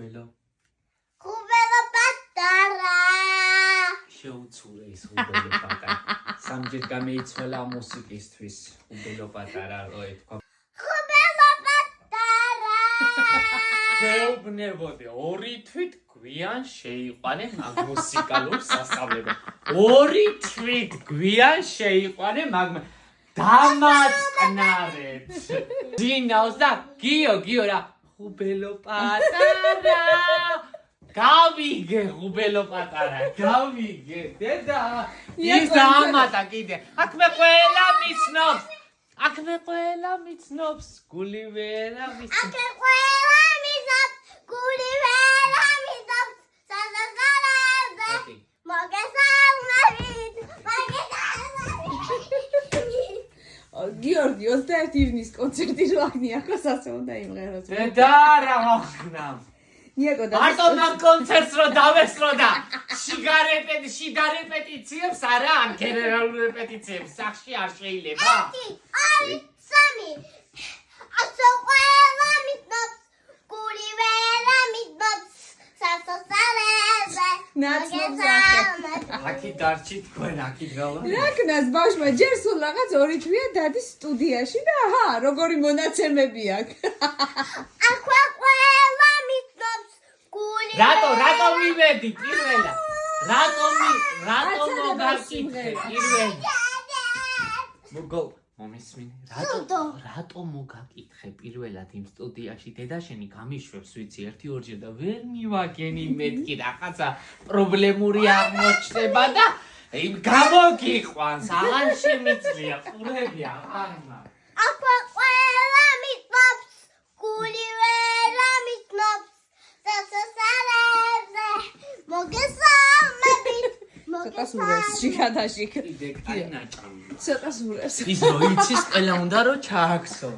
ხუბელო პატარა შეუცურე ის ხუბელო პატარა სამჯერ გამეიცვალა მუსიკისთვის ხუბელო პატარა რო ეთქვა შეუბნებოდი ორი თვით გვიან შეიყვანე მაგ მუსიკალურ სასწავლებელს ორი თვით გვიან შეიყვანე მაგ დამაწყნარეთ ძინავს და გიო რა ხუბელო პატარა გავიგე ხუბელო პატარა გავიგე დედა ის დამატა კიდე აქ მე ყველა მიცნობს გული ვერა მიცნობს გიორგი 21 ივნის კონცერტი რო აღნია ხო ასე უნდა იმღეროს დედა რა მოხნამ ნიაკო და მარტო მაგ კონცერტს რო დავესწრო და შიდა რეპეტიციებს არა ან გენერალურ რეპეტიციებს სახში არ შეიძლება აქი დარჩი თქვენ აქი გავა რაკნას ბავშვმა ჯერ სულ რაღაც 2 თვეა დადის სტუდიაში და აჰა როგორი მონაცემები აქვს რატო მივედი პირველად რატო მოგაკითხე პირველად მოგო მომისმინე რატო მოგაკითხე პირველად იმ სტუდიაში დედაშენი გამიშვებს ვიცი 1-2 და ვერ მივაგენი მეთქი რაღაცა პრობლემური აღმოჩნდება და იმ გამოგიყვანს აღარ შემიძლია ყურები აღარ ცოტა სურეს შიგადაში კიდე კაი ნაჭამი ცოტა სურეს ის რო იცის ყველა უნდა რომ ჩააქცო